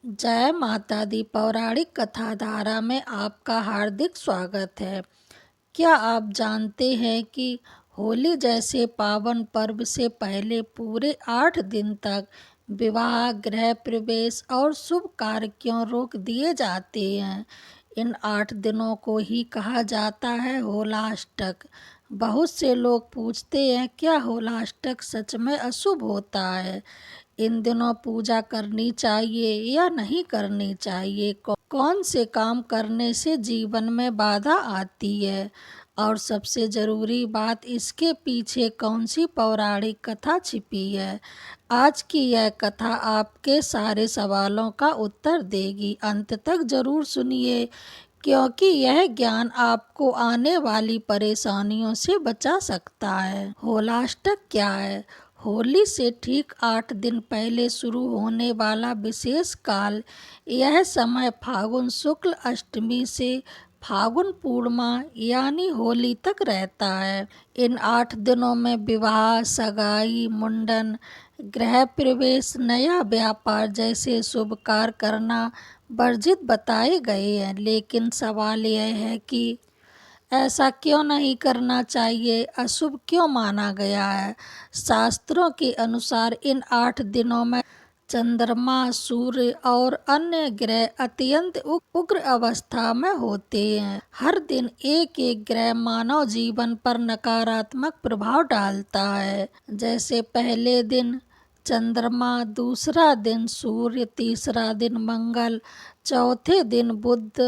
जय माता दी पौराणिक कथा धारा में आपका हार्दिक स्वागत है। क्या आप जानते हैं कि होली जैसे पावन पर्व से पहले पूरे 8 दिन तक विवाह, गृह प्रवेश और शुभ कार्य क्यों रोक दिए जाते हैं? इन 8 दिनों को ही कहा जाता है होलाष्टक। बहुत से लोग पूछते हैं, क्या होलाष्टक सच में अशुभ होता है? इन दिनों पूजा करनी चाहिए या नहीं करनी चाहिए? कौन से काम करने से जीवन में बाधा आती है? और सबसे ज़रूरी बात, इसके पीछे कौन सी पौराणिक कथा छिपी है? आज की यह कथा आपके सारे सवालों का उत्तर देगी। अंत तक ज़रूर सुनिए, क्योंकि यह ज्ञान आपको आने वाली परेशानियों से बचा सकता है। होलाष्टक क्या है? होली से ठीक 8 दिन पहले शुरू होने वाला विशेष काल, यह समय फागुन शुक्ल अष्टमी से फागुन पूर्णिमा यानी होली तक रहता है। इन 8 दिनों में विवाह, सगाई, मुंडन, गृह प्रवेश, नया व्यापार जैसे शुभ कार्य करना वर्जित बताए गए हैं। लेकिन सवाल यह है कि ऐसा क्यों नहीं करना चाहिए? अशुभ क्यों माना गया है? शास्त्रों के अनुसार इन 8 दिनों में चंद्रमा, सूर्य और अन्य ग्रह अत्यंत उग्र अवस्था में होते हैं। हर दिन एक एक ग्रह मानव जीवन पर नकारात्मक प्रभाव डालता है। जैसे पहले दिन चंद्रमा, दूसरा दिन सूर्य, तीसरा दिन मंगल, चौथे दिन बुध,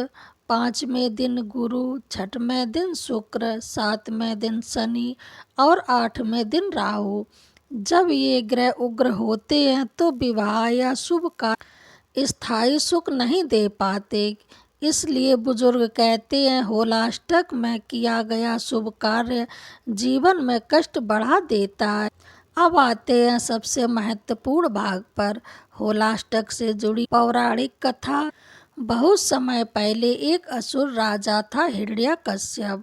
पांचवें दिन गुरु, छठवें दिन शुक्र, सातवें दिन शनि और आठवें दिन राहु। जब ये ग्रह उग्र होते हैं तो विवाह या शुभ कार्य स्थायी सुख नहीं दे पाते। इसलिए बुजुर्ग कहते हैं, होलाष्टक में किया गया शुभ कार्य जीवन में कष्ट बढ़ा देता है। अब आते हैं सबसे महत्वपूर्ण भाग पर, होलाष्टक से जुड़ी पौराणिक कथा। बहुत समय पहले एक असुर राजा था, हिरण्यकश्यप।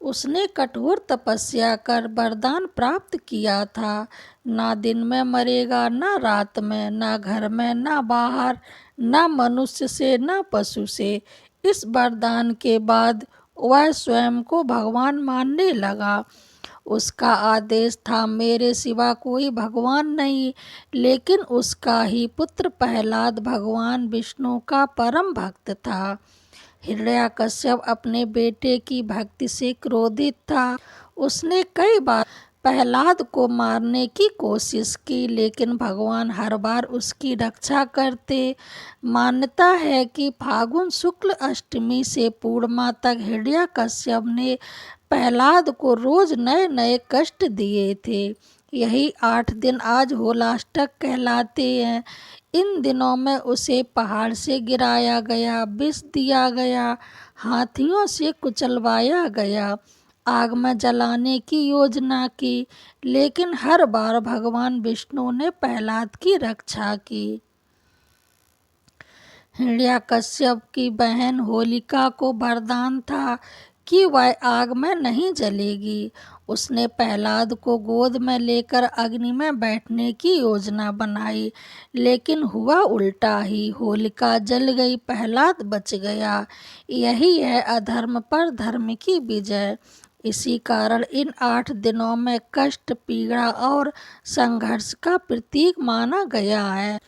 उसने कठोर तपस्या कर वरदान प्राप्त किया था, ना दिन में मरेगा, ना रात में, ना घर में, ना बाहर, ना मनुष्य से, ना पशु से। इस वरदान के बाद वह स्वयं को भगवान मानने लगा। उसका आदेश था, मेरे सिवा कोई भगवान नहीं। लेकिन उसका ही पुत्र प्रहलाद भगवान विष्णु का परम भक्त था। हिरण्यकश्यप अपने बेटे की भक्ति से क्रोधित था। उसने कई बार प्रहलाद को मारने की कोशिश की, लेकिन भगवान हर बार उसकी रक्षा करते। मान्यता है कि फागुन शुक्ल अष्टमी से पूर्णिमा तक हिरण्यकश्यप ने प्रहलाद को रोज नए नए कष्ट दिए थे। यही 8 दिन आज होलाष्टक कहलाते हैं। इन दिनों में उसे पहाड़ से गिराया गया, विष दिया गया, हाथियों से कुचलवाया गया, आग में जलाने की योजना की, लेकिन हर बार भगवान विष्णु ने प्रहलाद की रक्षा की। हिरण्यकश्यप की बहन होलिका को वरदान था कि वह आग में नहीं जलेगी। उसने प्रहलाद को गोद में लेकर अग्नि में बैठने की योजना बनाई, लेकिन हुआ उल्टा ही। होलिका जल गई, प्रहलाद बच गया। यही है अधर्म पर धर्म की विजय। इसी कारण इन 8 दिनों में कष्ट, पीड़ा और संघर्ष का प्रतीक माना गया है।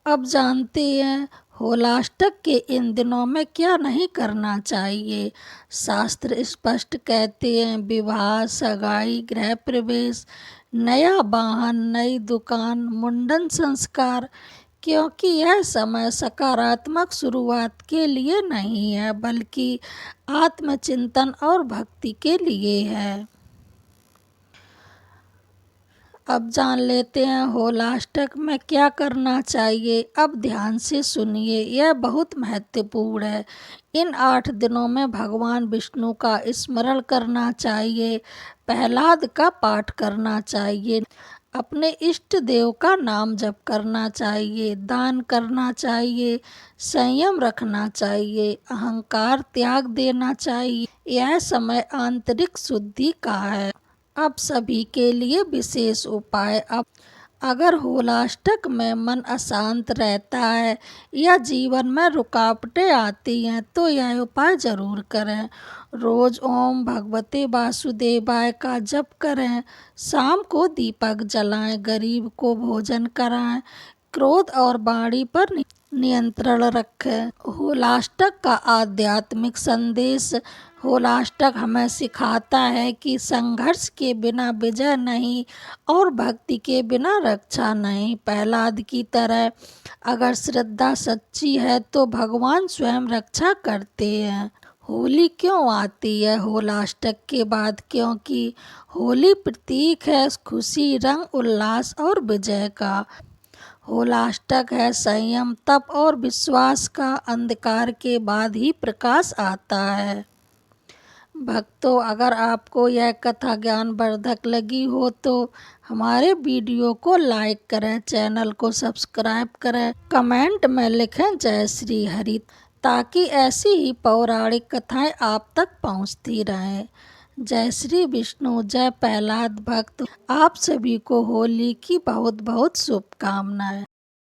अब जानते हैं होलाष्टक के इन दिनों में क्या नहीं करना चाहिए। शास्त्र स्पष्ट कहते हैं, विवाह, सगाई, गृह प्रवेश, नया वाहन, नई दुकान, मुंडन संस्कार, क्योंकि यह समय सकारात्मक शुरुआत के लिए नहीं है, बल्कि आत्मचिंतन और भक्ति के लिए है। अब जान लेते हैं होलाष्टक में क्या करना चाहिए। अब ध्यान से सुनिए, यह बहुत महत्वपूर्ण है। इन 8 दिनों में भगवान विष्णु का स्मरण करना चाहिए, प्रहलाद का पाठ करना चाहिए, अपने इष्ट देव का नाम जप करना चाहिए, दान करना चाहिए, संयम रखना चाहिए, अहंकार त्याग देना चाहिए। यह समय आंतरिक शुद्धि का है। अब सभी के लिए विशेष उपाय। अब अगर होलाष्टक में मन अशांत रहता है या जीवन में रुकावटें आती हैं तो यह उपाय जरूर करें। रोज ओम भगवते वासुदेवाय का जप करें, शाम को दीपक जलाएं, गरीब को भोजन कराएं, क्रोध और वाणी पर नियंत्रण रखें। होलाष्टक का आध्यात्मिक संदेश। होलाष्टक हमें सिखाता है कि संघर्ष के बिना विजय नहीं और भक्ति के बिना रक्षा नहीं। प्रहलाद की तरह अगर श्रद्धा सच्ची है तो भगवान स्वयं रक्षा करते हैं। होली क्यों आती है होलाष्टक के बाद? क्योंकि होली प्रतीक है खुशी, रंग, उल्लास और विजय का। होलाष्टक है संयम, तप और विश्वास का। अंधकार के बाद ही प्रकाश आता है। भक्तों, अगर आपको यह कथा ज्ञानवर्धक लगी हो तो हमारे वीडियो को लाइक करें, चैनल को सब्सक्राइब करें, कमेंट में लिखें जय श्री हरि, ताकि ऐसी ही पौराणिक कथाएं आप तक पहुंचती रहें। जय श्री विष्णु, जय प्रहलाद भक्त। आप सभी को होली की बहुत बहुत शुभकामनाएं।